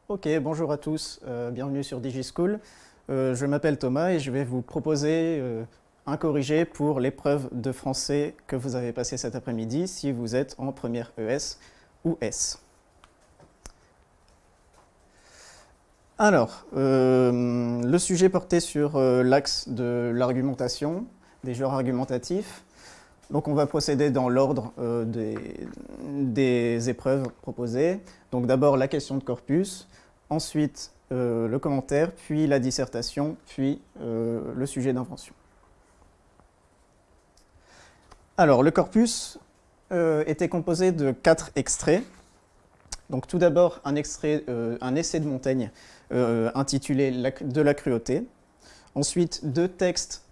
Ok, bonjour à tous, bienvenue sur DigiSchool. Je m'appelle Thomas et je vais vous proposer un corrigé pour l'épreuve de français que vous avez passée cet après-midi si vous êtes en première ES ou S. Alors, le sujet portait sur l'axe de l'argumentation, des genres argumentatifs. Donc on va procéder dans l'ordre des épreuves proposées. Donc d'abord la question de corpus, ensuite le commentaire, puis la dissertation, puis le sujet d'invention. Alors le corpus était composé de 4 extraits. Donc tout d'abord un essai de Montaigne intitulé « De la cruauté ». Ensuite 2 textes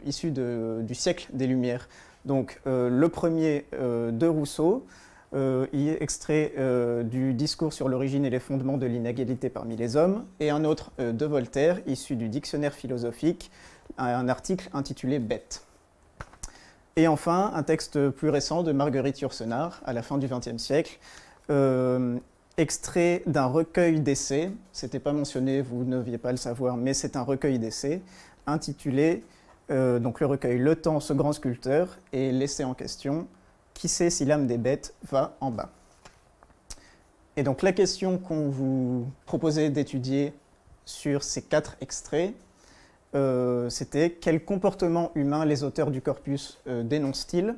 issus du siècle des Lumières. Donc le premier de Rousseau, extrait du discours sur l'origine et les fondements de l'inégalité parmi les hommes, et un autre de Voltaire, issu du dictionnaire philosophique, un article intitulé « Bête ». Et enfin, un texte plus récent de Marguerite Yourcenar, à la fin du XXe siècle, extrait d'un recueil d'essais, c'était pas mentionné, vous ne deviez pas le savoir, mais c'est un recueil d'essais, intitulé, donc le recueil « Le temps, ce grand sculpteur » et l'essai en question « Qui sait si l'âme des bêtes va en bas ?» Et donc la question qu'on vous proposait d'étudier sur ces 4 extraits, c'était quel comportement humain les auteurs du corpus dénoncent-ils?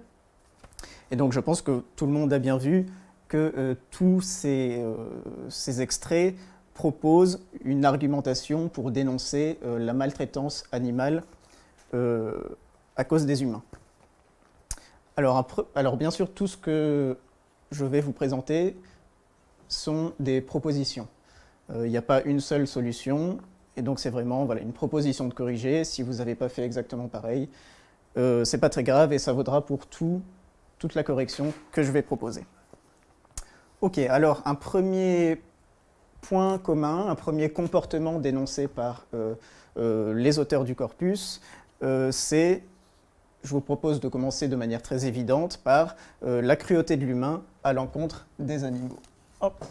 Et donc je pense que tout le monde a bien vu que tous ces extraits proposent une argumentation pour dénoncer la maltraitance animale à cause des humains. Alors bien sûr, tout ce que je vais vous présenter sont des propositions. Il n'y a pas une seule solution, et donc c'est vraiment une proposition de corriger. Si vous n'avez pas fait exactement pareil, c'est pas très grave et ça vaudra pour toute la correction que je vais proposer. Ok, alors un premier point commun, un premier comportement dénoncé par les auteurs du corpus, c'est, je vous propose de commencer de manière très évidente par la cruauté de l'humain à l'encontre des animaux. Hop.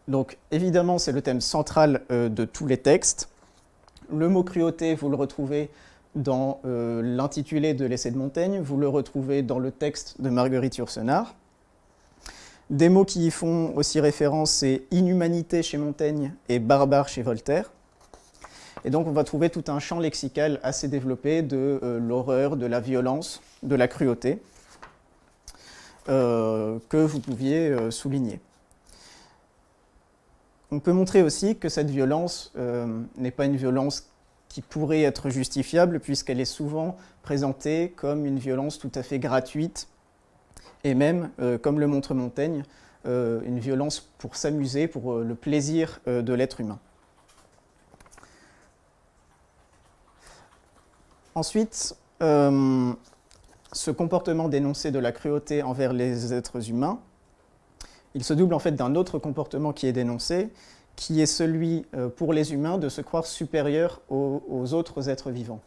Donc évidemment, c'est le thème central de tous les textes. Le mot cruauté, vous le retrouvez dans l'intitulé de l'essai de Montaigne, vous le retrouvez dans le texte de Marguerite Yourcenar. Des mots qui y font aussi référence, c'est inhumanité chez Montaigne et barbare chez Voltaire. Et donc on va trouver tout un champ lexical assez développé de l'horreur, de la violence, de la cruauté, que vous pouviez souligner. On peut montrer aussi que cette violence n'est pas une violence qui pourrait être justifiable, puisqu'elle est souvent présentée comme une violence tout à fait gratuite, et même, comme le montre Montaigne, une violence pour s'amuser, pour le plaisir de l'être humain. Ensuite, ce comportement dénoncé de la cruauté envers les êtres humains, il se double en fait d'un autre comportement qui est dénoncé, qui est celui pour les humains de se croire supérieurs aux autres êtres vivants.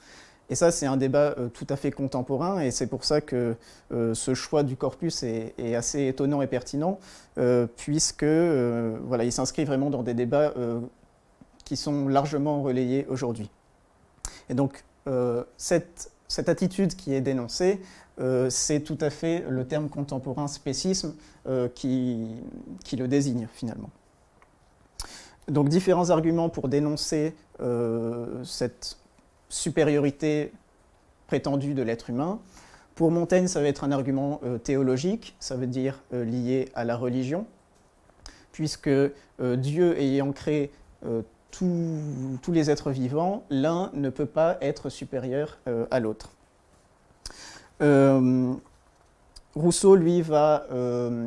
Et ça, c'est un débat tout à fait contemporain, et c'est pour ça que ce choix du corpus est assez étonnant et pertinent, puisque il s'inscrit vraiment dans des débats qui sont largement relayés aujourd'hui. Et donc, cette attitude qui est dénoncée, c'est tout à fait le terme contemporain spécisme qui le désigne finalement. Donc différents arguments pour dénoncer cette supériorité prétendue de l'être humain. Pour Montaigne, ça va être un argument théologique, ça veut dire lié à la religion, puisque Dieu ayant créé tous les êtres vivants, l'un ne peut pas être supérieur à l'autre. Rousseau, lui, va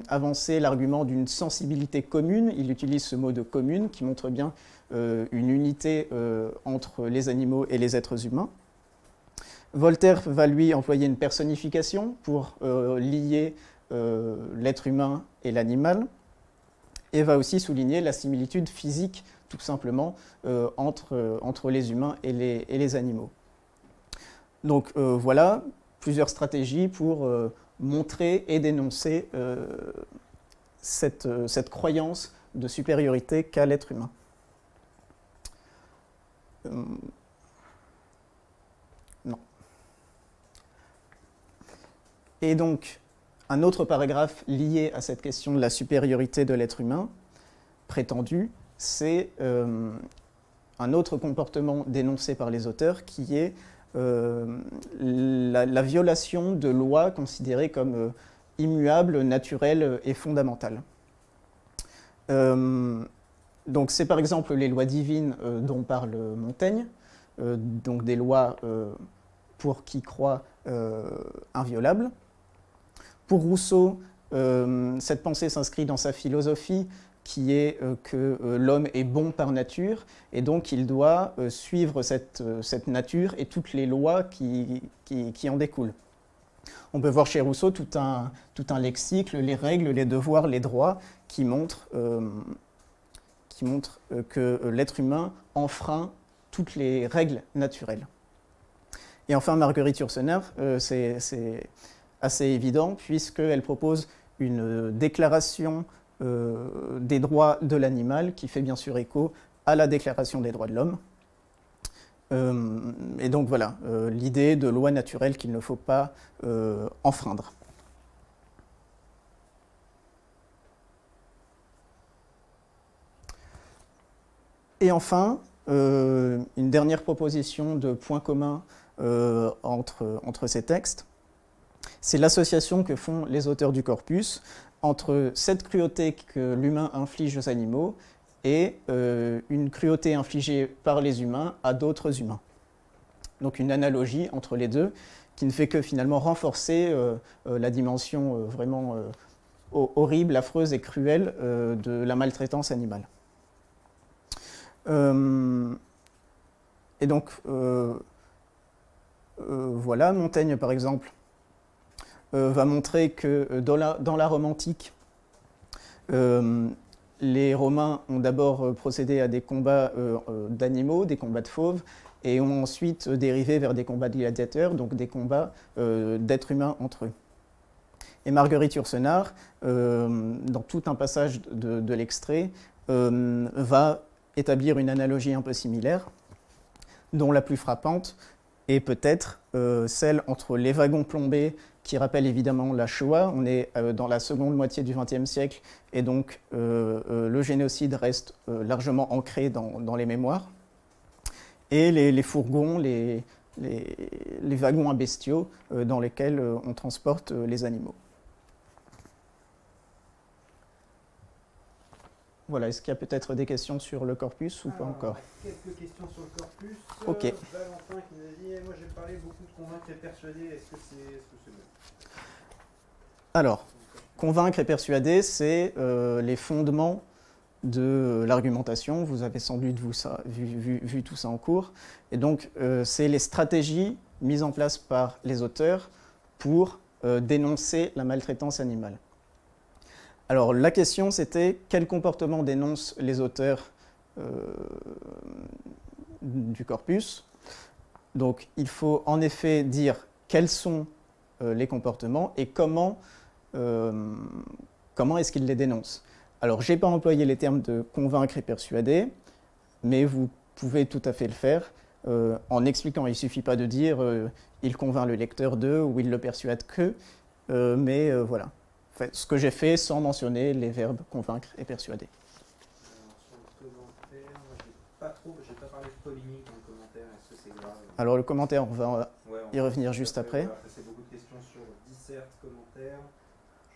avancer l'argument d'une sensibilité commune. Il utilise ce mot de commune qui montre bien une unité entre les animaux et les êtres humains. Voltaire va lui employer une personnification pour lier l'être humain et l'animal, et va aussi souligner la similitude physique, tout simplement, entre les humains et les animaux. Donc voilà plusieurs stratégies pour montrer et dénoncer cette croyance de supériorité qu'a l'être humain. Non. Et donc, un autre paragraphe lié à cette question de la supériorité de l'être humain, prétendu, c'est un autre comportement dénoncé par les auteurs qui est la violation de lois considérées comme immuables, naturelles et fondamentales. Donc c'est par exemple les lois divines dont parle Montaigne, donc des lois pour qui croit inviolables. Pour Rousseau, cette pensée s'inscrit dans sa philosophie qui est que l'homme est bon par nature et donc il doit suivre cette nature et toutes les lois qui en découlent. On peut voir chez Rousseau tout un lexique, les règles, les devoirs, les droits qui montrent que l'être humain enfreint toutes les règles naturelles. Et enfin, Marguerite Yourcenar, c'est assez évident puisqu'elle propose une déclaration des droits de l'animal qui fait bien sûr écho à la Déclaration des droits de l'homme. Et donc voilà, l'idée de loi naturelle qu'il ne faut pas enfreindre. Et enfin, une dernière proposition de point commun entre ces textes, c'est l'association que font les auteurs du corpus entre cette cruauté que l'humain inflige aux animaux et une cruauté infligée par les humains à d'autres humains. Donc une analogie entre les deux qui ne fait que finalement renforcer la dimension vraiment horrible, affreuse et cruelle de la maltraitance animale. Et donc, voilà, Montaigne par exemple va montrer que dans la Rome antique, les Romains ont d'abord procédé à des combats d'animaux, des combats de fauves, et ont ensuite dérivé vers des combats de gladiateurs, donc des combats d'êtres humains entre eux. Et Marguerite Yourcenar, dans tout un passage de l'extrait, va établir une analogie un peu similaire, dont la plus frappante est peut-être celle entre les wagons plombés, qui rappelle évidemment la Shoah. On est dans la seconde moitié du XXe siècle, et donc le génocide reste largement ancré dans les mémoires. Et les fourgons, les wagons à bestiaux dans lesquels on transporte les animaux. Voilà, est-ce qu'il y a peut-être des questions sur le corpus ou pas encore? Quelques questions sur le corpus. Ok. Valentin qui nous a dit moi j'ai parlé beaucoup de convaincre et persuader, est-ce que c'est bon? Alors, convaincre et persuader, c'est les fondements de l'argumentation. Vous avez sans doute vu tout ça en cours. Et donc, c'est les stratégies mises en place par les auteurs pour dénoncer la maltraitance animale. Alors, la question, c'était quel comportement dénoncent les auteurs du corpus. Donc, il faut en effet dire quels sont les comportements et comment est-ce qu'ils les dénoncent. Alors, je n'ai pas employé les termes de convaincre et persuader, mais vous pouvez tout à fait le faire en expliquant. Il ne suffit pas de dire il convainc le lecteur de ou il le persuade que, mais voilà. Ce que j'ai fait sans mentionner les verbes convaincre et persuader. Alors, sur le commentaire, j'ai pas parlé de polémique dans le commentaire, est-ce que c'est grave? Alors le commentaire, on va y revenir juste après. Voilà, c'est beaucoup de questions sur dissert, commentaire.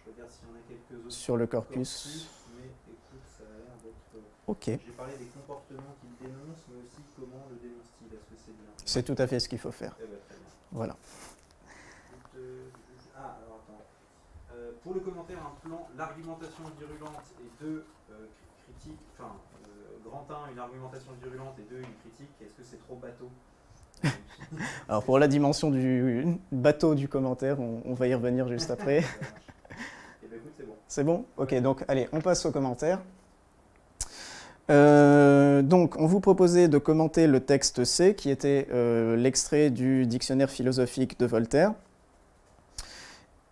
Je regarde s'il y en a quelques autres. Sur le corpus. Mais écoute, ça a l'air d'être... Ok. J'ai parlé des comportements qu'il dénonce, mais aussi comment le dénonce-t-il? Est-ce que c'est bien? C'est tout à fait ce qu'il faut faire. Eh ben, très bien. Voilà. Alors attends. Pour le commentaire, un plan, l'argumentation virulente et deux critiques, enfin, grand 1, une argumentation virulente et 2, une critique, est-ce que c'est trop bateau? Alors pour la dimension du bateau du commentaire, on va y revenir juste après. Eh ben écoute, c'est bon. C'est bon? Ok, donc allez, on passe au commentaire. Donc on vous proposait de commenter le texte C, qui était l'extrait du dictionnaire philosophique de Voltaire.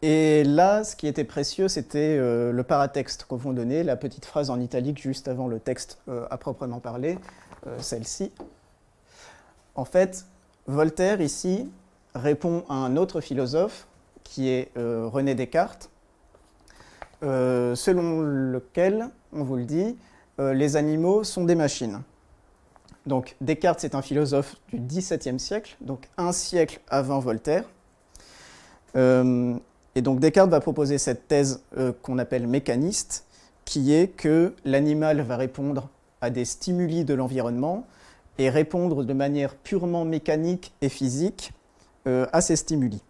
Et là, ce qui était précieux, c'était le paratexte qu'on vous donnait, la petite phrase en italique juste avant le texte à proprement parler, celle-ci. En fait, Voltaire, ici, répond à un autre philosophe, qui est René Descartes, selon lequel, on vous le dit, les animaux sont des machines. Donc Descartes, c'est un philosophe du XVIIe siècle, donc un siècle avant Voltaire. Et donc Descartes va proposer cette thèse qu'on appelle mécaniste, qui est que l'animal va répondre à des stimuli de l'environnement et répondre de manière purement mécanique et physique à ces stimuli.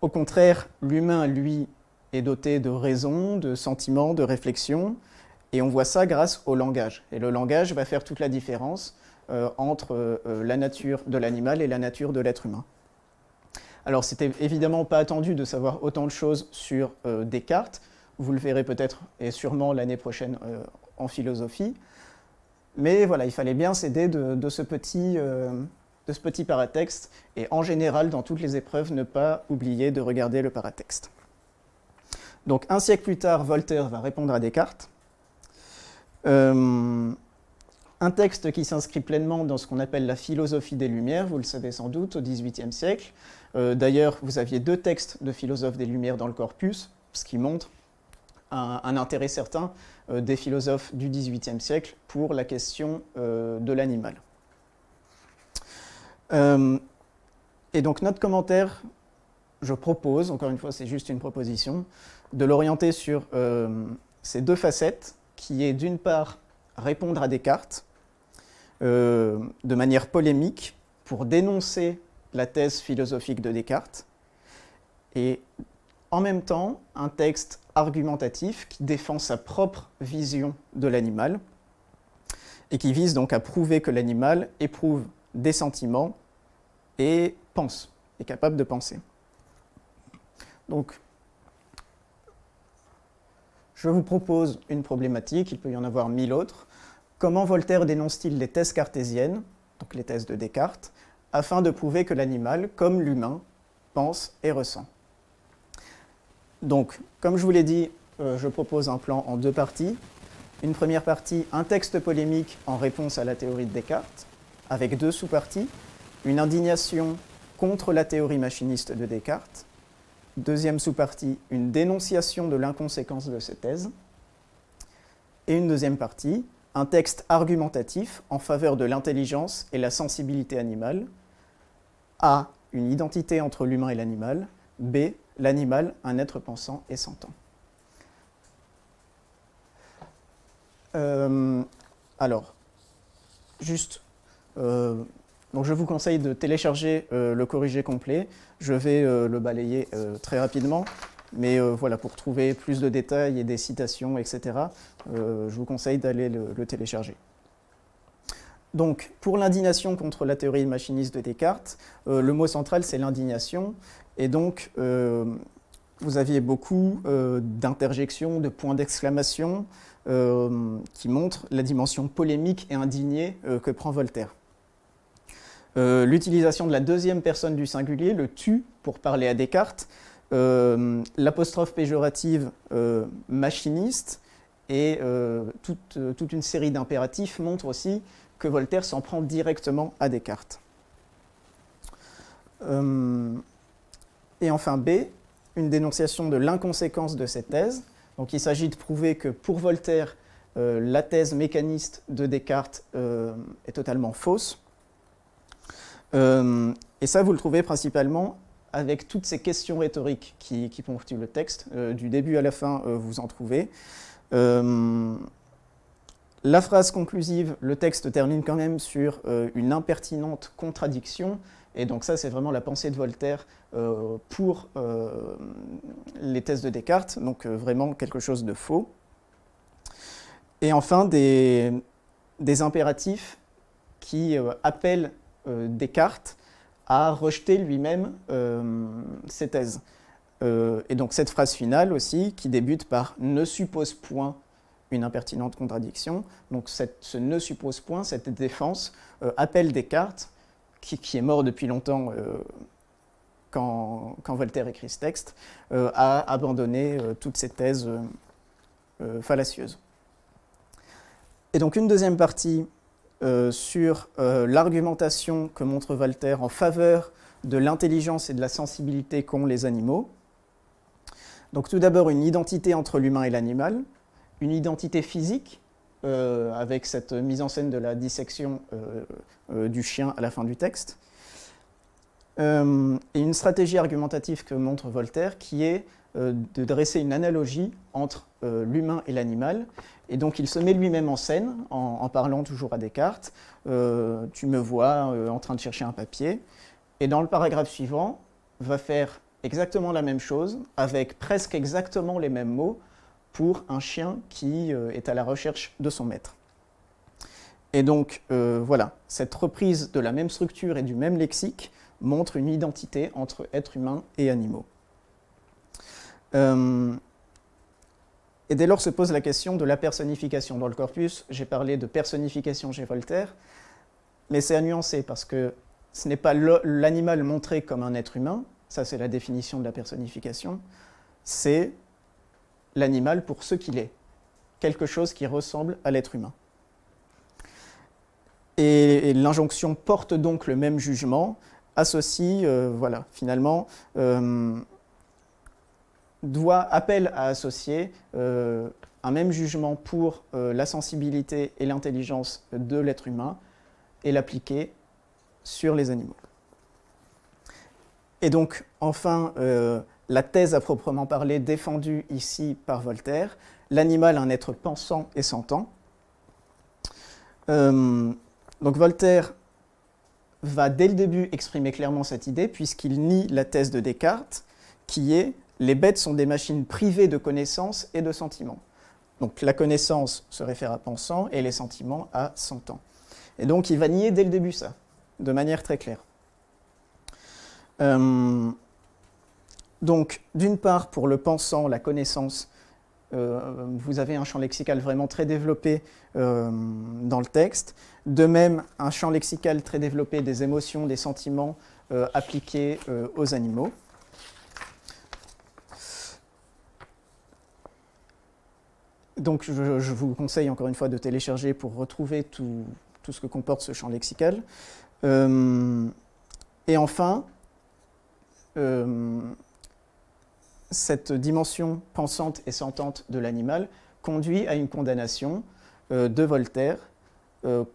Au contraire, l'humain, lui, est doté de raison, de sentiments, de réflexion, et on voit ça grâce au langage. Et le langage va faire toute la différence entre la nature de l'animal et la nature de l'être humain. Alors, c'était évidemment pas attendu de savoir autant de choses sur Descartes. Vous le verrez peut-être et sûrement l'année prochaine en philosophie. Mais voilà, il fallait bien s'aider de ce petit paratexte. Et en général, dans toutes les épreuves, ne pas oublier de regarder le paratexte. Donc, un siècle plus tard, Voltaire va répondre à Descartes. Un texte qui s'inscrit pleinement dans ce qu'on appelle la philosophie des Lumières, vous le savez sans doute, au XVIIIe siècle. D'ailleurs, vous aviez 2 textes de philosophes des Lumières dans le corpus, ce qui montre un intérêt certain des philosophes du XVIIIe siècle pour la question de l'animal. Et donc notre commentaire, je propose, encore une fois c'est juste une proposition, de l'orienter sur ces 2 facettes, qui est d'une part répondre à Descartes de manière polémique pour dénoncer la thèse philosophique de Descartes, et en même temps un texte argumentatif qui défend sa propre vision de l'animal et qui vise donc à prouver que l'animal éprouve des sentiments et pense, est capable de penser. Donc, je vous propose une problématique, il peut y en avoir 1000 autres. Comment Voltaire dénonce-t-il les thèses cartésiennes, donc les thèses de Descartes, afin de prouver que l'animal, comme l'humain, pense et ressent? Donc, comme je vous l'ai dit, je propose un plan en 2 parties. Une première partie, un texte polémique en réponse à la théorie de Descartes, avec 2 sous-parties. Une indignation contre la théorie machiniste de Descartes. Deuxième sous-partie, une dénonciation de l'inconséquence de ces thèses. Et une deuxième partie, un texte argumentatif en faveur de l'intelligence et la sensibilité animale. A, une identité entre l'humain et l'animal. B, l'animal, un être pensant et sentant. Alors, juste, donc je vous conseille de télécharger le corrigé complet. Je vais le balayer très rapidement, mais voilà, pour trouver plus de détails et des citations, etc., je vous conseille d'aller le télécharger. Donc, pour l'indignation contre la théorie machiniste de Descartes, le mot central, c'est l'indignation. Et donc, vous aviez beaucoup d'interjections, de points d'exclamation qui montrent la dimension polémique et indignée que prend Voltaire. L'utilisation de la deuxième personne du singulier, le « tu », pour parler à Descartes, l'apostrophe péjorative machiniste et toute une série d'impératifs montrent aussi que Voltaire s'en prend directement à Descartes. Et enfin B, une dénonciation de l'inconséquence de cette thèse. Donc il s'agit de prouver que pour Voltaire, la thèse mécaniste de Descartes est totalement fausse. Et ça, vous le trouvez principalement avec toutes ces questions rhétoriques qui ponctuent le texte. Du début à la fin, vous en trouvez. La phrase conclusive, le texte termine quand même sur une impertinente contradiction. Et donc ça, c'est vraiment la pensée de Voltaire pour les thèses de Descartes, donc vraiment quelque chose de faux. Et enfin, des impératifs qui appellent Descartes à rejeter lui-même ses thèses. Et donc cette phrase finale aussi, qui débute par « ne suppose point une impertinente contradiction », donc ce « ne suppose point », cette défense, appelle Descartes, qui est mort depuis longtemps quand Voltaire écrit ce texte, a abandonné toutes ces thèses fallacieuses. Et donc une deuxième partie sur l'argumentation que montre Voltaire en faveur de l'intelligence et de la sensibilité qu'ont les animaux. Donc tout d'abord une identité entre l'humain et l'animal, une identité physique, avec cette mise en scène de la dissection du chien à la fin du texte, et une stratégie argumentative que montre Voltaire qui est de dresser une analogie entre l'humain et l'animal, et donc il se met lui-même en scène en parlant toujours à Descartes. Tu me vois en train de chercher un papier, et dans le paragraphe suivant va faire exactement la même chose avec presque exactement les mêmes mots pour un chien qui est à la recherche de son maître. Et donc voilà, cette reprise de la même structure et du même lexique montre une identité entre êtres humains et animaux. Et dès lors se pose la question de la personnification. Dans le corpus, j'ai parlé de personnification chez Voltaire, mais c'est à nuancer parce que ce n'est pas l'animal montré comme un être humain, ça c'est la définition de la personnification, c'est l'animal pour ce qu'il est, quelque chose qui ressemble à l'être humain. Et l'injonction porte donc le même jugement, associe, voilà, finalement, appelle à associer un même jugement pour la sensibilité et l'intelligence de l'être humain et l'appliquer sur les animaux. Et donc, enfin, la thèse à proprement parler défendue ici par Voltaire, l'animal un être pensant et sentant. Donc Voltaire va dès le début exprimer clairement cette idée puisqu'il nie la thèse de Descartes qui est « les bêtes sont des machines privées de connaissance et de sentiments ». Donc la connaissance se réfère à pensant et les sentiments à sentant. Et donc il va nier dès le début ça, de manière très claire. Donc, d'une part, pour le pensant, la connaissance, vous avez un champ lexical vraiment très développé dans le texte. De même, un champ lexical très développé des émotions, des sentiments appliqués aux animaux. Donc, je vous conseille encore une fois de télécharger pour retrouver tout ce que comporte ce champ lexical. Et enfin, cette dimension pensante et sentante de l'animal conduit à une condamnation de Voltaire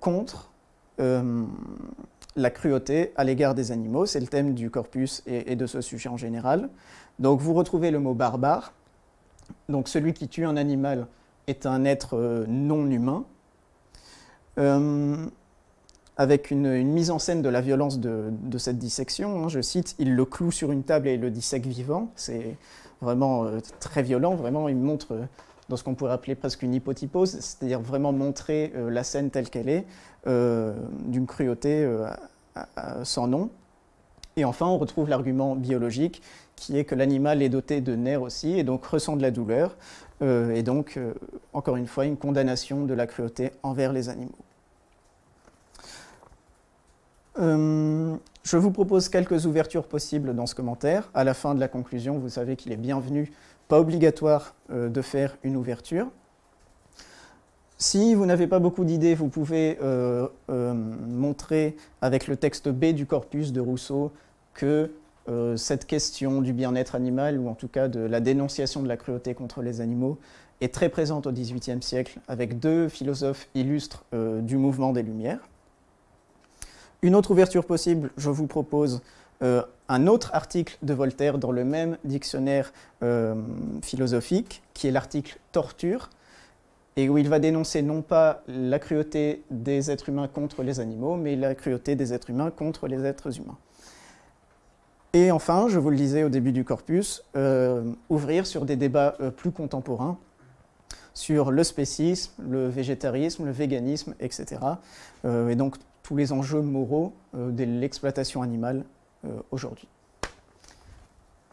contre la cruauté à l'égard des animaux. C'est le thème du corpus et de ce sujet en général. Donc vous retrouvez le mot barbare. Donc celui qui tue un animal est un être non humain. Avec une mise en scène de la violence de cette dissection. Je cite, « Il le cloue sur une table et le dissèque vivant ». C'est vraiment très violent, vraiment il montre dans ce qu'on pourrait appeler presque une hypotypose, c'est-à-dire vraiment montrer la scène telle qu'elle est, d'une cruauté sans nom. Et enfin, on retrouve l'argument biologique, qui est que l'animal est doté de nerfs aussi, et donc ressent de la douleur, et donc, encore une fois, une condamnation de la cruauté envers les animaux. Je vous propose quelques ouvertures possibles dans ce commentaire. À la fin de la conclusion, vous savez qu'il est bienvenu, pas obligatoire de faire une ouverture. Si vous n'avez pas beaucoup d'idées, vous pouvez montrer avec le texte B du corpus de Rousseau que cette question du bien-être animal, ou en tout cas de la dénonciation de la cruauté contre les animaux, est très présente au XVIIIe siècle, avec deux philosophes illustres du mouvement des Lumières. Une autre ouverture possible, je vous propose un autre article de Voltaire dans le même dictionnaire philosophique, qui est l'article « Torture », et où il va dénoncer non pas la cruauté des êtres humains contre les animaux, mais la cruauté des êtres humains contre les êtres humains. Et enfin, je vous le disais au début du corpus, ouvrir sur des débats plus contemporains, sur le spécisme, le végétarisme, le véganisme, etc. Et donc, tous les enjeux moraux de l'exploitation animale aujourd'hui.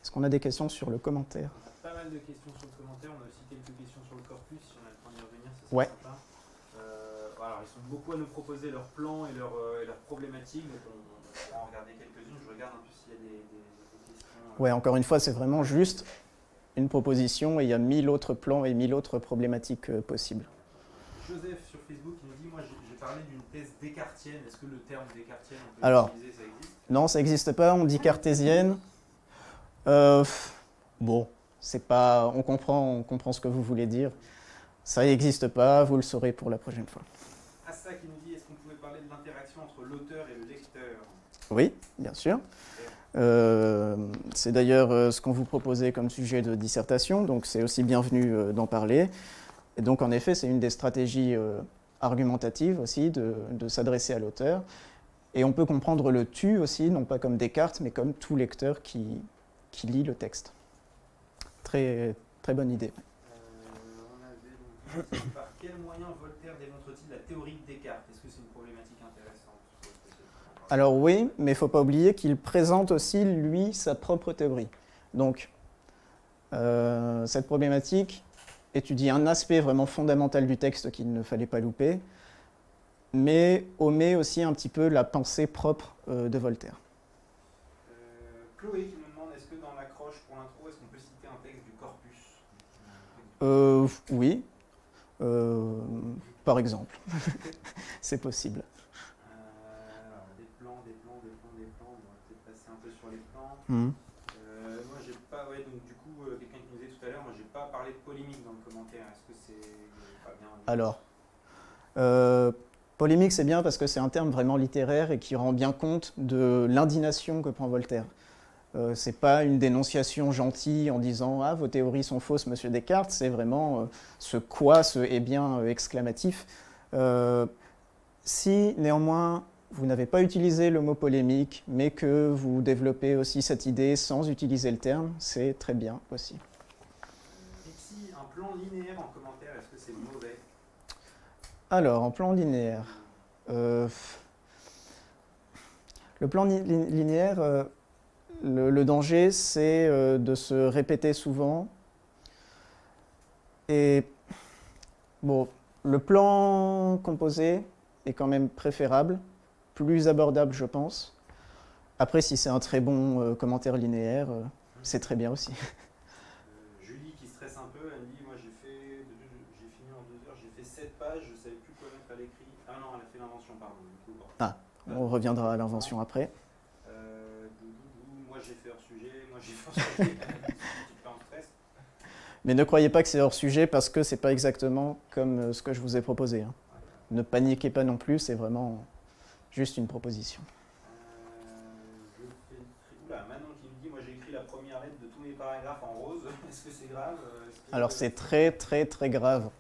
Est-ce qu'on a des questions sur le commentaire? On a pas mal de questions sur le commentaire, on a aussi quelques questions sur le corpus, si on a le temps d'y revenir, ça serait sympa. Alors, ils sont beaucoup à nous proposer leurs plans et leurs problématiques, donc on va en regarder quelques-unes, je regarde un peu s'il y a des questions. Ouais, encore une fois, c'est vraiment juste une proposition et il y a 1000 autres plans et 1000 autres problématiques possibles. Joseph sur Facebook il nous dit, moi j'ai parlé d'une thèse descartienne. Est-ce que le terme descartienne, on peut Alors, l'utiliser, ça existe? Non, ça n'existe pas, on dit cartésienne. Bon, c'est pas, on comprend ce que vous voulez dire. Ça n'existe pas, vous le saurez pour la prochaine fois. Assa qui nous dit, est-ce qu'on pouvait parler de l'interaction entre l'auteur et le lecteur? Oui, bien sûr. C'est d'ailleurs ce qu'on vous proposait comme sujet de dissertation, donc c'est aussi bienvenu d'en parler. Et donc en effet, c'est une des stratégies argumentatives aussi de s'adresser à l'auteur. Et on peut comprendre le tu aussi, non pas comme Descartes, mais comme tout lecteur qui lit le texte. Très, très bonne idée. On avait donc, par quel moyen Voltaire démontre-t-il la théorie de Descartes? Est-ce que c'est une problématique intéressante? Alors oui, mais il ne faut pas oublier qu'il présente aussi, lui, sa propre théorie. Donc, cette problématique étudie un aspect vraiment fondamental du texte qu'il ne fallait pas louper, mais omet aussi un petit peu la pensée propre de Voltaire. Chloé qui nous demande, est-ce que dans l'accroche pour l'intro, est-ce qu'on peut citer un texte du corpus? Oui, par exemple, c'est possible. Des plans, on va peut-être passer un peu sur les plans. Mmh. Moi, j'ai pas, ouais, donc du coup, quelqu'un qui nous disait tout à l'heure, moi, j'ai pas parlé de polémique dans le commentaire. Est-ce que c'est pas bien? Alors, polémique, c'est bien parce que c'est un terme vraiment littéraire et qui rend bien compte de l'indignation que prend Voltaire. C'est pas une dénonciation gentille en disant « Ah, vos théories sont fausses, monsieur Descartes », c'est vraiment ce « quoi », ce « eh bien » exclamatif. Si, néanmoins, vous n'avez pas utilisé le mot polémique, mais que vous développez aussi cette idée sans utiliser le terme, c'est très bien aussi. Pixie, un plan linéaire en commentaire, est-ce que c'est mauvais? Alors, en plan linéaire, le plan linéaire, le danger, c'est de se répéter souvent. Et bon, le plan composé est quand même préférable, plus abordable, je pense. Après, si c'est un très bon commentaire linéaire, c'est très bien aussi. Julie qui stresse un peu, elle me dit, moi j'ai fini en 2 heures, j'ai fait 7 pages, je ne savais plus quoi mettre à l'écrit. Ah non, elle a fait l'invention, pardon. Du coup, bon. Ah, on reviendra à l'invention après. Moi j'ai fait hors sujet, un petit peu en stress. Mais ne croyez pas que c'est hors sujet parce que c'est pas exactement comme ce que je vous ai proposé. Hein. Ne paniquez pas non plus, c'est vraiment juste une proposition. Manon qui me dit, moi j'ai écrit la première lettre de tous mes paragraphes en rose, est-ce que c'est grave? Alors c'est très très très grave.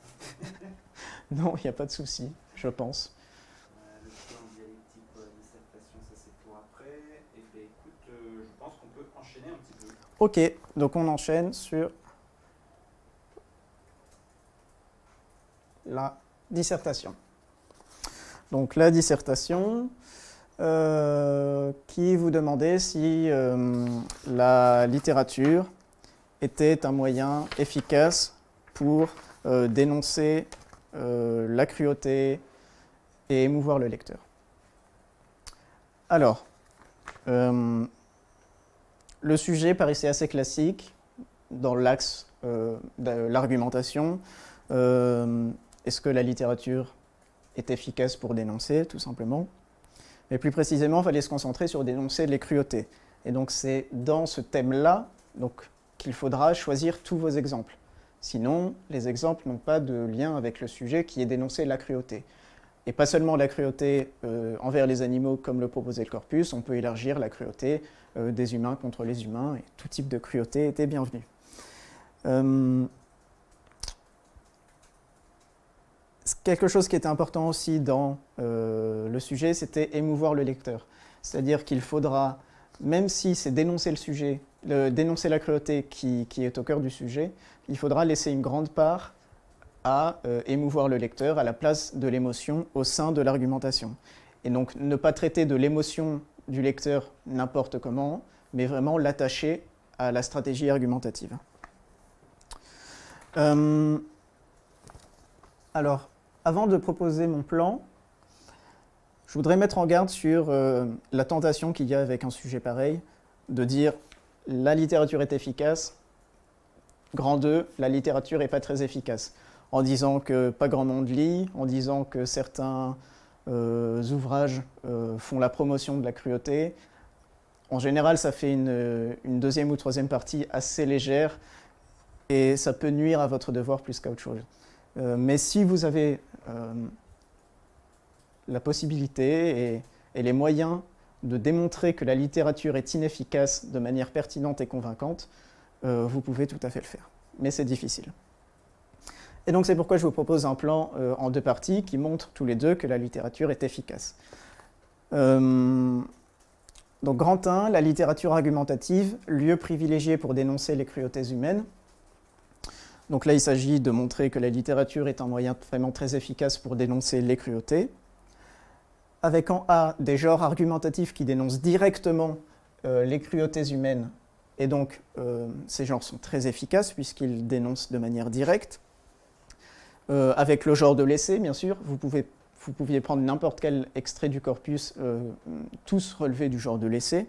Non, il n'y a pas de souci, je pense. Le plan dialectique pour la dissertation, ça c'est pour après. Et bien écoute, je pense qu'on peut enchaîner un petit peu. Ok, donc on enchaîne sur la dissertation. Donc la dissertation qui vous demandait si la littérature était un moyen efficace pour dénoncer la cruauté et émouvoir le lecteur. Alors, le sujet paraissait assez classique dans l'axe de l'argumentation. Est-ce que la littérature est efficace pour dénoncer, tout simplement? Mais plus précisément, il fallait se concentrer sur dénoncer les cruautés. Et donc c'est dans ce thème-là qu'il faudra choisir tous vos exemples. Sinon, les exemples n'ont pas de lien avec le sujet qui est dénoncer la cruauté. Et pas seulement la cruauté envers les animaux comme le proposait le corpus, on peut élargir la cruauté des humains contre les humains, et tout type de cruauté était bienvenu. Quelque chose qui était important aussi dans le sujet, c'était émouvoir le lecteur. C'est-à-dire qu'il faudra, même si c'est dénoncer le sujet, dénoncer la cruauté qui est au cœur du sujet, il faudra laisser une grande part à émouvoir le lecteur à la place de l'émotion au sein de l'argumentation. Et donc ne pas traiter de l'émotion du lecteur n'importe comment, mais vraiment l'attacher à la stratégie argumentative. Alors, avant de proposer mon plan, je voudrais mettre en garde sur la tentation qu'il y a avec un sujet pareil, de dire la littérature est efficace, grand 2, la littérature n'est pas très efficace. En disant que pas grand monde lit, en disant que certains ouvrages font la promotion de la cruauté. En général, ça fait une deuxième ou troisième partie assez légère et ça peut nuire à votre devoir plus qu'à autre chose. Mais si vous avez la possibilité et les moyens de démontrer que la littérature est inefficace de manière pertinente et convaincante, vous pouvez tout à fait le faire. Mais c'est difficile. Et donc c'est pourquoi je vous propose un plan en 2 parties qui montre tous les deux que la littérature est efficace. Donc grand 1, la littérature argumentative, lieu privilégié pour dénoncer les cruautés humaines. Donc là il s'agit de montrer que la littérature est un moyen vraiment très efficace pour dénoncer les cruautés. Avec en A des genres argumentatifs qui dénoncent directement les cruautés humaines, et donc ces genres sont très efficaces puisqu'ils dénoncent de manière directe. Avec le genre de l'essai, bien sûr, vous pouviez prendre n'importe quel extrait du corpus, tous relevés du genre de l'essai.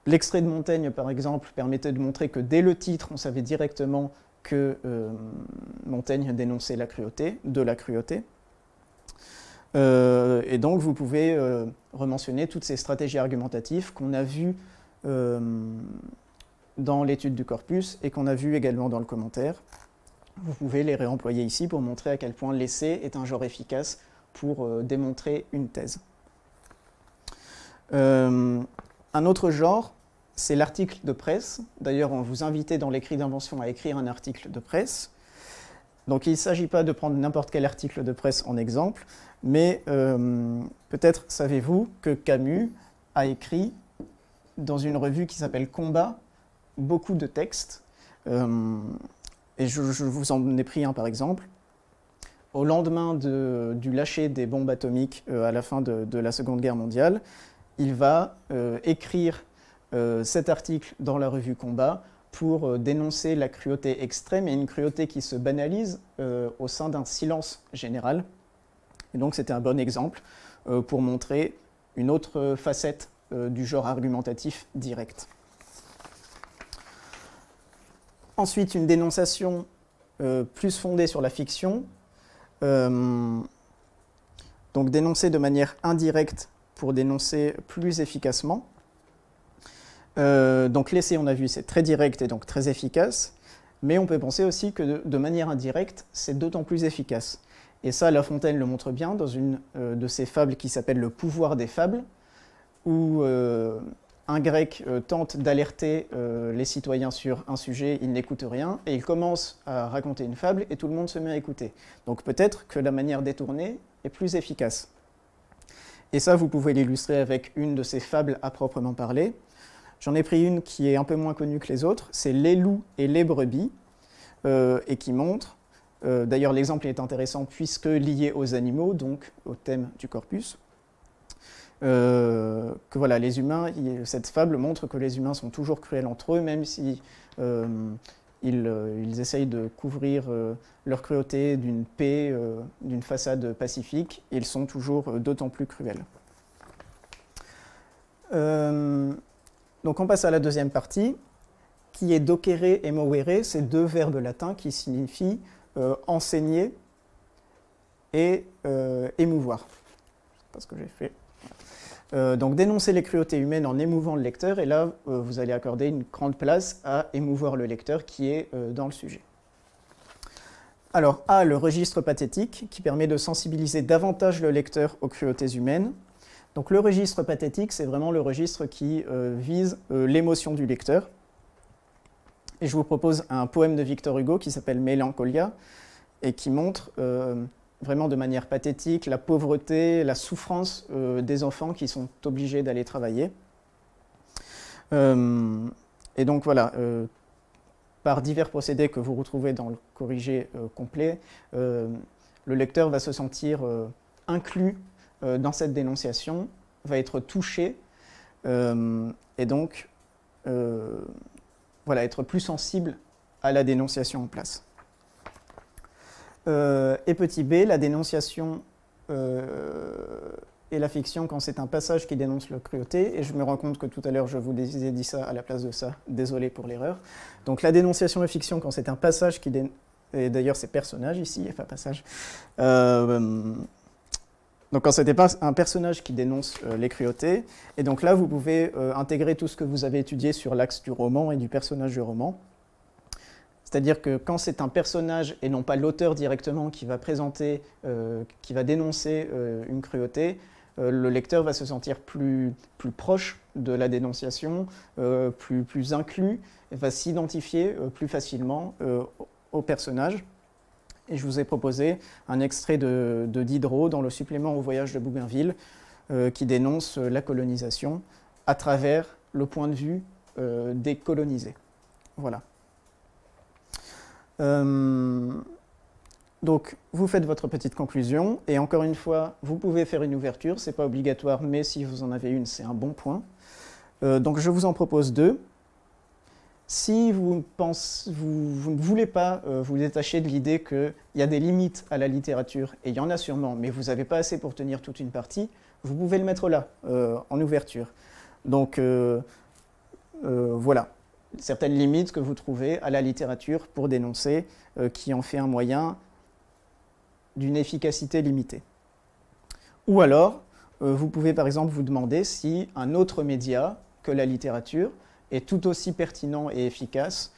L'extrait de Montaigne, par exemple, permettait de montrer que dès le titre, on savait directement que Montaigne dénonçait la cruauté, de la cruauté. Et donc, vous pouvez rementionner toutes ces stratégies argumentatives qu'on a vues dans l'étude du corpus et qu'on a vu également dans le commentaire. Vous pouvez les réemployer ici pour montrer à quel point l'essai est un genre efficace pour démontrer une thèse. Un autre genre, c'est l'article de presse. D'ailleurs, on vous invitait dans l'écrit d'invention à écrire un article de presse. Donc il ne s'agit pas de prendre n'importe quel article de presse en exemple, mais peut-être savez-vous que Camus a écrit dans une revue qui s'appelle Combat beaucoup de textes, et je vous en ai pris un par exemple. Au lendemain du lâcher des bombes atomiques à la fin de la Seconde Guerre mondiale, il va écrire cet article dans la revue Combat pour dénoncer la cruauté extrême et une cruauté qui se banalise au sein d'un silence général. Et donc c'était un bon exemple pour montrer une autre facette du genre argumentatif direct. Ensuite, une dénonciation plus fondée sur la fiction. Donc dénoncer de manière indirecte pour dénoncer plus efficacement. Donc l'essai, on a vu, c'est très direct et donc très efficace, mais on peut penser aussi que de manière indirecte, c'est d'autant plus efficace. Et ça, La Fontaine le montre bien dans une de ses fables qui s'appelle « Le pouvoir des fables », où un grec tente d'alerter les citoyens sur un sujet, il n'écoute rien, et il commence à raconter une fable, et tout le monde se met à écouter. Donc peut-être que la manière détournée est plus efficace. Et ça, vous pouvez l'illustrer avec une de ces fables à proprement parler. J'en ai pris une qui est un peu moins connue que les autres, c'est « Les loups et les brebis », et qui montre, d'ailleurs l'exemple est intéressant puisque lié aux animaux, donc au thème du corpus, que voilà, les humains, cette fable montre que les humains sont toujours cruels entre eux, même si ils essayent de couvrir leur cruauté d'une paix, d'une façade pacifique, ils sont toujours d'autant plus cruels. Donc on passe à la deuxième partie, qui est docere et movere, ces deux verbes latins qui signifient enseigner et émouvoir. Je ne sais pas ce que j'ai fait. Donc dénoncer les cruautés humaines en émouvant le lecteur, et là vous allez accorder une grande place à émouvoir le lecteur qui est dans le sujet. Alors A, le registre pathétique, qui permet de sensibiliser davantage le lecteur aux cruautés humaines. Donc le registre pathétique, c'est vraiment le registre qui vise l'émotion du lecteur. Et je vous propose un poème de Victor Hugo qui s'appelle Mélancolia, et qui montre vraiment de manière pathétique la pauvreté, la souffrance des enfants qui sont obligés d'aller travailler. Et donc voilà, par divers procédés que vous retrouvez dans le corrigé complet, le lecteur va se sentir inclus dans cette dénonciation, va être touché, et donc voilà, être plus sensible à la dénonciation en place. Et petit b, la dénonciation et la fiction quand c'est un passage qui dénonce la cruauté, et je me rends compte que tout à l'heure je vous ai dit ça à la place de ça, désolé pour l'erreur. Donc la dénonciation de fiction quand c'est un passage qui dénonce, et d'ailleurs c'est personnage ici, enfin passage, donc quand c'était pas un personnage qui dénonce les cruautés, et donc là vous pouvez intégrer tout ce que vous avez étudié sur l'axe du roman et du personnage du roman. C'est-à-dire que quand c'est un personnage et non pas l'auteur directement qui va présenter, qui va dénoncer une cruauté, le lecteur va se sentir plus proche de la dénonciation, plus inclus, et va s'identifier plus facilement au personnage. Et je vous ai proposé un extrait de Diderot dans le supplément au voyage de Bougainville qui dénonce la colonisation à travers le point de vue des colonisés. Voilà. Donc, vous faites votre petite conclusion, et encore une fois, vous pouvez faire une ouverture, c'est pas obligatoire, mais si vous en avez une, c'est un bon point. Donc, je vous en propose deux. Si vous ne voulez pas vous détacher de l'idée qu'il y a des limites à la littérature, et il y en a sûrement, mais vous n'avez pas assez pour tenir toute une partie, vous pouvez le mettre là, en ouverture. Donc, voilà. Certaines limites que vous trouvez à la littérature pour dénoncer, qui en fait un moyen d'une efficacité limitée. Ou alors, vous pouvez par exemple vous demander si un autre média que la littérature est tout aussi pertinent et efficace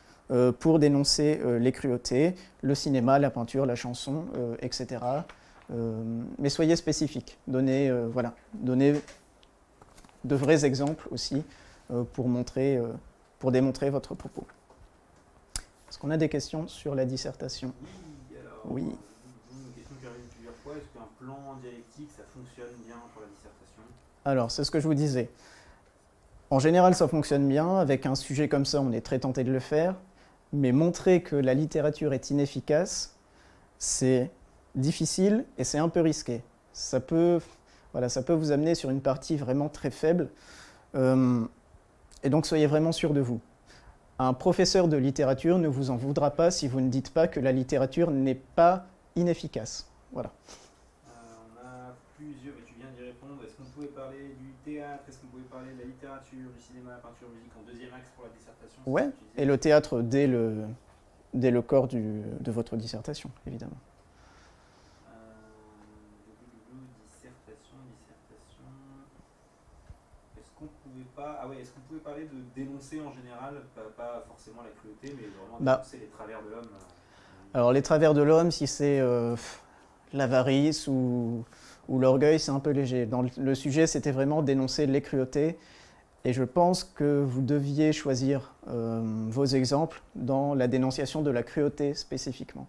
pour dénoncer les cruautés, le cinéma, la peinture, la chanson, etc. Mais soyez spécifiques, donnez de vrais exemples aussi pour démontrer votre propos. Est-ce qu'on a des questions sur la dissertation? Oui, alors, oui. Une question qui arrive plusieurs fois, est-ce qu'un plan dialectique, ça fonctionne bien pour la dissertation? Alors, c'est ce que je vous disais. En général, ça fonctionne bien. Avec un sujet comme ça, on est très tenté de le faire. Mais montrer que la littérature est inefficace, c'est difficile et c'est un peu risqué. Ça peut vous amener sur une partie vraiment très faible. Et donc, soyez vraiment sûr de vous. Un professeur de littérature ne vous en voudra pas si vous ne dites pas que la littérature n'est pas inefficace. Voilà. On a plusieurs, et tu viens d'y répondre. Est-ce qu'on pouvait parler du théâtre? Est-ce qu'on pouvait parler de la littérature, du cinéma, la peinture, musique en deuxième axe pour la dissertation? Ouais, et le théâtre dès le corps de votre dissertation, évidemment. Est-ce qu'on pouvait parler de dénoncer en général, pas forcément la cruauté, mais vraiment dénoncer les travers de l'homme? Alors les travers de l'homme, si c'est l'avarice ou l'orgueil, c'est un peu léger. Dans le sujet, c'était vraiment dénoncer les cruautés, et je pense que vous deviez choisir vos exemples dans la dénonciation de la cruauté spécifiquement.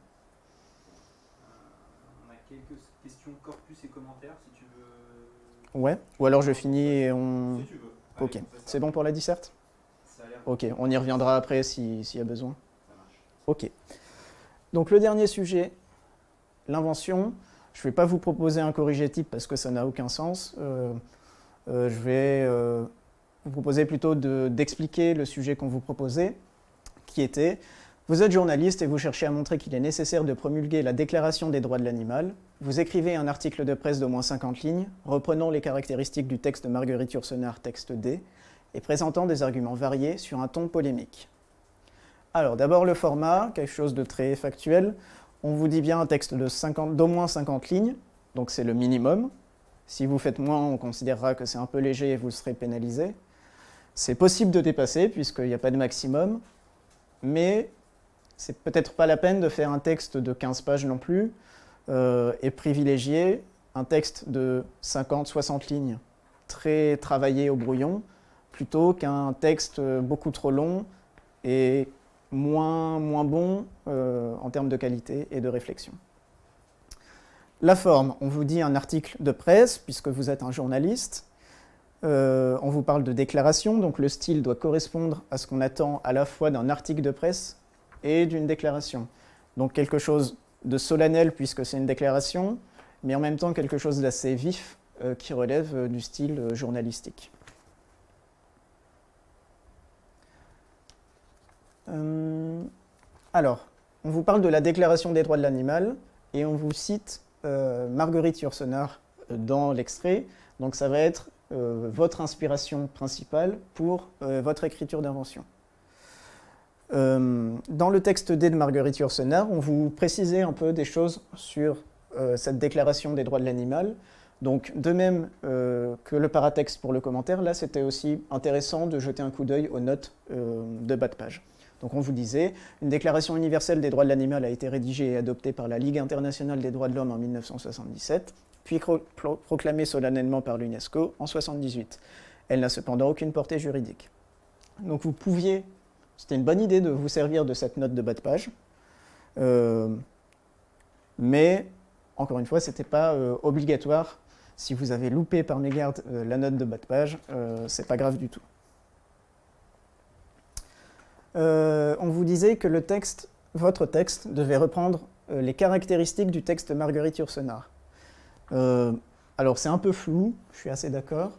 On a quelques questions corpus et commentaires, si tu veux. Ouais, ou alors je finis et on... Si tu veux. Ok, c'est bon pour la disserte? Ça a l'air... Ok, on y reviendra après s'il y a besoin. Ça marche. Ok. Donc le dernier sujet, l'invention. Je ne vais pas vous proposer un corrigé type parce que ça n'a aucun sens. Je vais vous proposer plutôt d'expliquer le sujet qu'on vous proposait, qui était: vous êtes journaliste et vous cherchez à montrer qu'il est nécessaire de promulguer la Déclaration des droits de l'animal. Vous écrivez un article de presse d'au moins 50 lignes, reprenant les caractéristiques du texte de Marguerite Yourcenar, texte D, et présentant des arguments variés sur un ton polémique. Alors d'abord le format, quelque chose de très factuel. On vous dit bien un texte d'au moins 50 lignes, donc c'est le minimum. Si vous faites moins, on considérera que c'est un peu léger et vous serez pénalisé. C'est possible de dépasser puisqu'il n'y a pas de maximum, mais c'est peut-être pas la peine de faire un texte de 15 pages non plus, et privilégier un texte de 50-60 lignes, très travaillé au brouillon, plutôt qu'un texte beaucoup trop long et moins bon en termes de qualité et de réflexion. La forme, on vous dit un article de presse, puisque vous êtes un journaliste. On vous parle de déclaration, donc le style doit correspondre à ce qu'on attend à la fois d'un article de presse et d'une déclaration. Donc quelque chose de solennel, puisque c'est une déclaration, mais en même temps quelque chose d'assez vif qui relève du style journalistique. Alors, on vous parle de la Déclaration des droits de l'animal, et on vous cite Marguerite Yourcenar dans l'extrait. Donc ça va être votre inspiration principale pour votre écriture d'invention. Dans le texte D de Marguerite Yourcenar, on vous précisait un peu des choses sur cette déclaration des droits de l'animal. Donc, de même que le paratexte pour le commentaire, là, c'était aussi intéressant de jeter un coup d'œil aux notes de bas de page. Donc, on vous disait, une déclaration universelle des droits de l'animal a été rédigée et adoptée par la Ligue internationale des droits de l'homme en 1977, puis proclamée solennellement par l'UNESCO en 1978. Elle n'a cependant aucune portée juridique. Donc, vous pouviez, c'était une bonne idée de vous servir de cette note de bas de page, mais, encore une fois, ce n'était pas obligatoire. Si vous avez loupé par mégarde la note de bas de page, c'est pas grave du tout. On vous disait que le texte, votre texte, devait reprendre les caractéristiques du texte Marguerite Yourcenar. Alors c'est un peu flou, je suis assez d'accord,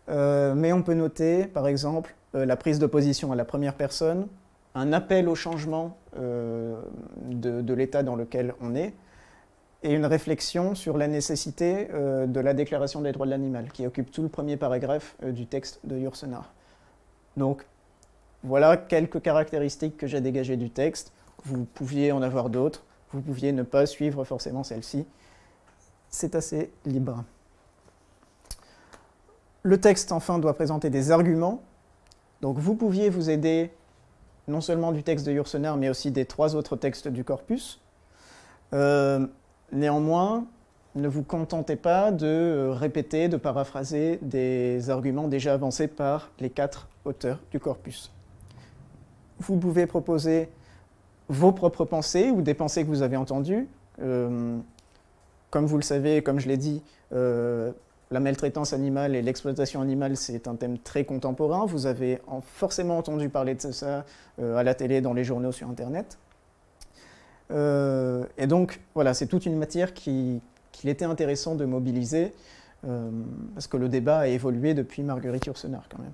mais on peut noter, par exemple, la prise de position à la première personne, un appel au changement de l'état dans lequel on est, et une réflexion sur la nécessité de la déclaration des droits de l'animal, qui occupe tout le premier paragraphe du texte de Yourcenar. Donc, voilà quelques caractéristiques que j'ai dégagées du texte. Vous pouviez en avoir d'autres, vous pouviez ne pas suivre forcément celle-ci. C'est assez libre. Le texte, enfin, doit présenter des arguments. Donc, vous pouviez vous aider non seulement du texte de Yourcenar, mais aussi des 3 autres textes du corpus. Néanmoins, ne vous contentez pas de répéter, de paraphraser des arguments déjà avancés par les 4 auteurs du corpus. Vous pouvez proposer vos propres pensées ou des pensées que vous avez entendues. Comme vous le savez, comme je l'ai dit, la maltraitance animale et l'exploitation animale, c'est un thème très contemporain. Vous avez forcément entendu parler de ça à la télé, dans les journaux, sur Internet. Et donc, voilà, c'est toute une matière qu'il était intéressant de mobiliser, parce que le débat a évolué depuis Marguerite Yourcenar, quand même.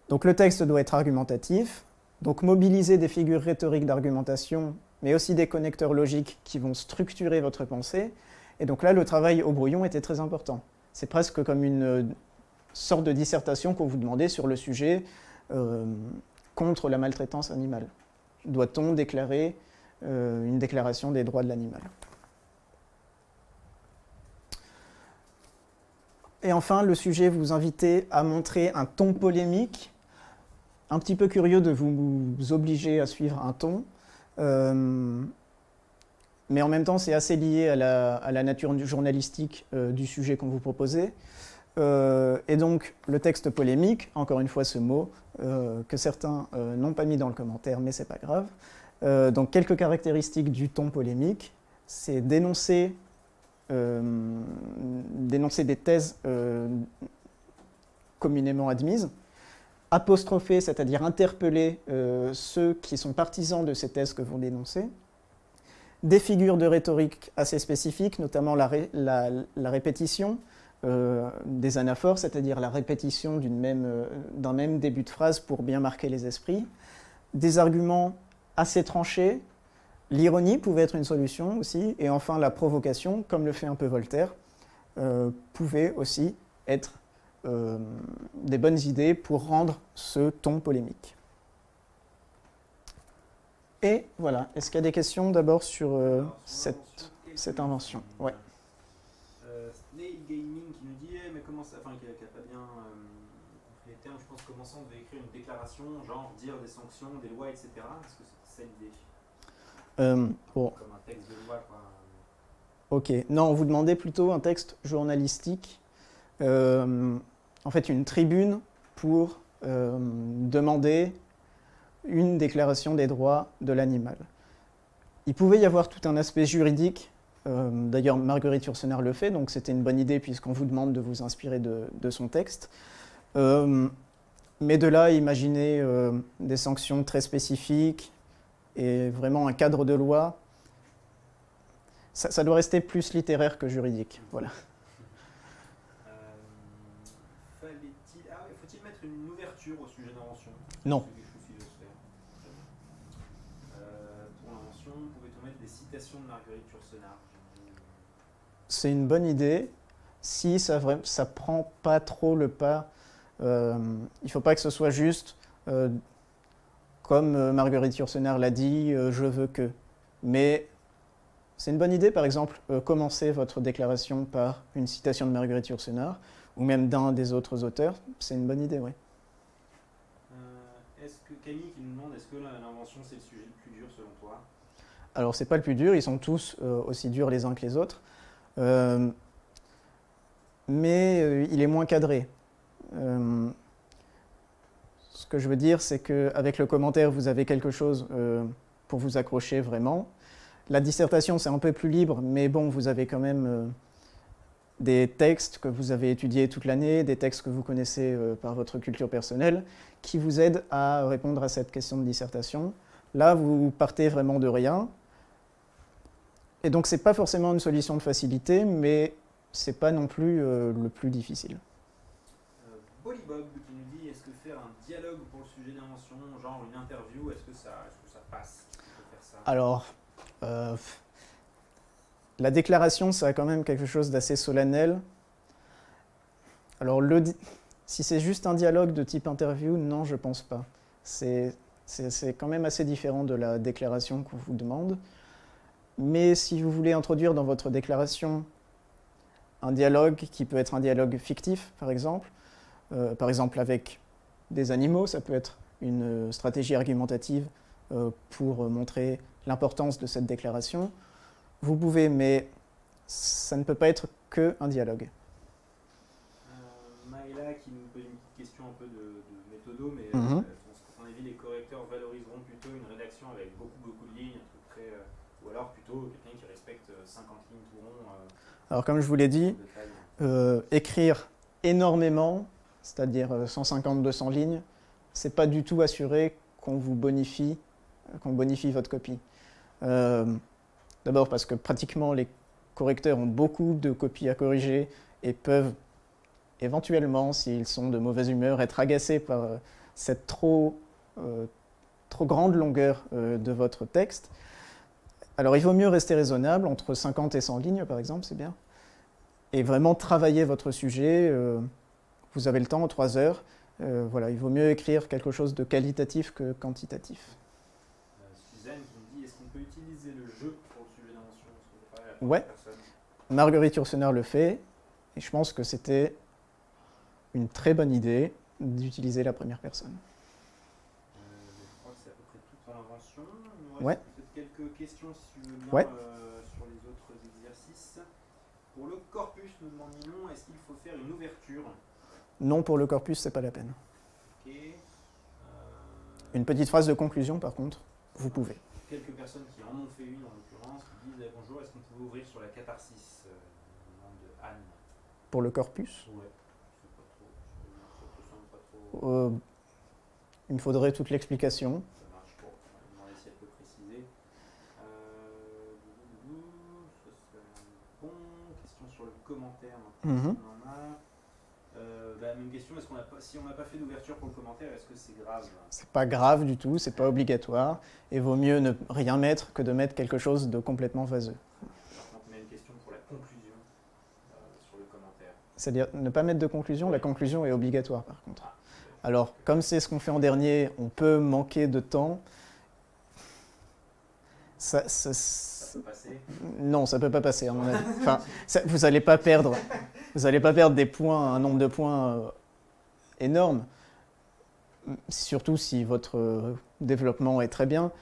Donc, le texte doit être argumentatif, donc mobiliser des figures rhétoriques d'argumentation, mais aussi des connecteurs logiques qui vont structurer votre pensée. Et donc là, le travail au brouillon était très important. C'est presque comme une sorte de dissertation qu'on vous demandait sur le sujet contre la maltraitance animale. Doit-on déclarer une déclaration des droits de l'animal? Et enfin, le sujet vous invitait à montrer un ton polémique, un petit peu curieux de vous obliger à suivre un ton, mais en même temps, c'est assez lié à la nature journalistique du sujet qu'on vous proposait. Et donc, le texte polémique, encore une fois ce mot, que certains n'ont pas mis dans le commentaire, mais c'est pas grave. Donc, quelques caractéristiques du ton polémique, c'est dénoncer des thèses communément admises, apostropher, c'est-à-dire interpeller ceux qui sont partisans de ces thèses que vous dénoncez, des figures de rhétorique assez spécifiques, notamment la répétition des anaphores, c'est-à-dire la répétition d'un même début de phrase pour bien marquer les esprits, des arguments assez tranchés. L'ironie pouvait être une solution aussi, et enfin la provocation, comme le fait un peu Voltaire, pouvait aussi être des bonnes idées pour rendre ce ton polémique. Et voilà, est-ce qu'il y a des questions d'abord sur cette invention? Ouais. Snail Gaming qui nous dit, mais comment ça, enfin qui n'a pas bien compris les termes, je pense commençant on devait écrire une déclaration, genre dire des sanctions, des lois, etc. Est-ce que c'est ça l'idée? Bon. Comme un texte de loi, quoi. Ok, non, on vous demandait plutôt un texte journalistique, en fait une tribune pour demander une déclaration des droits de l'animal. Il pouvait y avoir tout un aspect juridique, d'ailleurs Marguerite Yourcenar le fait, donc c'était une bonne idée puisqu'on vous demande de vous inspirer de son texte. Mais de là, imaginez des sanctions très spécifiques et vraiment un cadre de loi, ça doit rester plus littéraire que juridique. Voilà. Faut-il mettre une ouverture au sujet d'invention? Non. Pour l'invention, pouvait-on mettre des citations de Marguerite Yourcenar? C'est une bonne idée. si ça prend pas trop le pas. Il ne faut pas que ce soit juste, comme Marguerite Yourcenar l'a dit, je veux que. Mais c'est une bonne idée, par exemple, commencer votre déclaration par une citation de Marguerite Yourcenar, ou même d'un des autres auteurs. C'est une bonne idée, oui. Est-ce que Camille qui nous demande, est-ce que l'invention c'est le sujet le plus dur selon toi? Alors, c'est pas le plus dur, ils sont tous aussi durs les uns que les autres. Mais il est moins cadré. Ce que je veux dire, c'est qu'avec le commentaire, vous avez quelque chose pour vous accrocher vraiment. La dissertation, c'est un peu plus libre, mais bon, vous avez quand même des textes que vous avez étudiés toute l'année, des textes que vous connaissez par votre culture personnelle, qui vous aident à répondre à cette question de dissertation. Là, vous partez vraiment de rien. Et donc, ce n'est pas forcément une solution de facilité, mais ce n'est pas non plus le plus difficile. Bolybob qui nous dit, est-ce que faire un dialogue pour le sujet d'invention, genre une interview, est-ce que ça passe? Faire ça? Alors, la déclaration, ça a quand même quelque chose d'assez solennel. Alors, si c'est juste un dialogue de type interview, non, je pense pas. C'est quand même assez différent de la déclaration qu'on vous demande. Mais si vous voulez introduire dans votre déclaration un dialogue qui peut être un dialogue fictif, par exemple avec des animaux, ça peut être une stratégie argumentative pour montrer l'importance de cette déclaration, vous pouvez, mais ça ne peut pas être qu'un dialogue. Maëla qui nous pose une petite question un peu de méthodo, mais Mm-hmm. à mon avis, les correcteurs valoriseront plutôt une rédaction avec beaucoup de lignes, un truc très, ou alors plutôt quelqu'un qui respecte 50 lignes tout rond. Alors comme je vous l'ai dit, écrire énormément, c'est-à-dire 150-200 lignes, c'est pas du tout assuré qu'on bonifie votre copie. D'abord parce que pratiquement les correcteurs ont beaucoup de copies à corriger et peuvent éventuellement, s'ils sont de mauvaise humeur, être agacés par cette trop grande longueur de votre texte. Alors il vaut mieux rester raisonnable, entre 50 et 100 lignes par exemple, c'est bien. Et vraiment travailler votre sujet, vous avez le temps, 3 heures. Voilà, il vaut mieux écrire quelque chose de qualitatif que quantitatif. Suzanne qui me dit, est-ce qu'on peut utiliser le jeu pour le sujet d'invention? Ouais, Marguerite Yourcenar le fait, et je pense que c'était une très bonne idée d'utiliser la première personne. Je crois que c'est à peu près tout pour l'invention. Il nous reste Ouais. peut-être quelques questions si tu veux bien Ouais. sur les autres exercices. Pour le corpus, nous demande Ninon, est-ce qu'il faut faire une ouverture? Non, pour le corpus, c'est pas la peine. Ok. Une petite phrase de conclusion, par contre, vous pouvez. Quelques personnes qui en ont fait une en l'occurrence, qui disent bonjour, est-ce qu'on pouvait ouvrir sur la catharsis? Demande de Anne. Pour le corpus, Ouais, c'est pas trop. Ça semble pas trop. il me faudrait toute l'explication. Ça marche pas. On va demander si elle peut préciser. Ça serait bon. Question sur le commentaire. Mhm. On en a. Même question, si on n'a pas fait d'ouverture pour le commentaire, est-ce que c'est grave? C'est pas grave du tout, c'est pas obligatoire, et vaut mieux ne rien mettre que de mettre quelque chose de complètement vaseux. Par contre, on a une question pour la conclusion sur le commentaire. C'est-à-dire ne pas mettre de conclusion, la conclusion est obligatoire par contre. Alors, comme c'est ce qu'on fait en dernier, on peut manquer de temps. Ça peut passer? Non, ça peut pas passer à mon avis. Enfin, vous n'allez pas perdre des points, un nombre de points énorme, surtout si votre développement est très bien.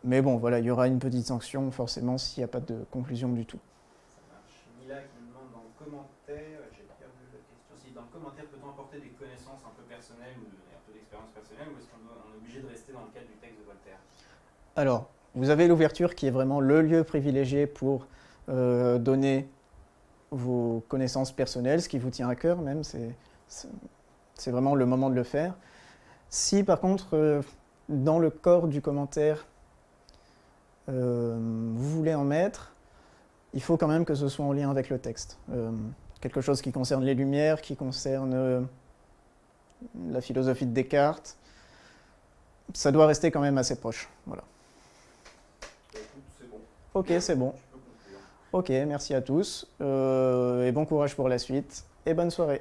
Mais bon, voilà, il y aura une petite sanction forcément s'il n'y a pas de conclusion du tout. Ça marche. Mila qui nous demande dans le commentaire, j'ai perdu la question, si dans le commentaire peut-on apporter des connaissances un peu personnelles ou un peu d'expérience personnelle, ou est-ce qu'on est obligé de rester dans le cadre du texte de Voltaire? Alors, vous avez l'ouverture qui est vraiment le lieu privilégié pour donner vos connaissances personnelles, ce qui vous tient à cœur même, c'est vraiment le moment de le faire. Si par contre, dans le corps du commentaire, vous voulez en mettre, il faut quand même que ce soit en lien avec le texte. Quelque chose qui concerne les Lumières, qui concerne la philosophie de Descartes, ça doit rester quand même assez proche. Voilà. Écoute, c'est bon. Ok, c'est bon. Tu peux conclure. Ok, merci à tous et bon courage pour la suite et bonne soirée.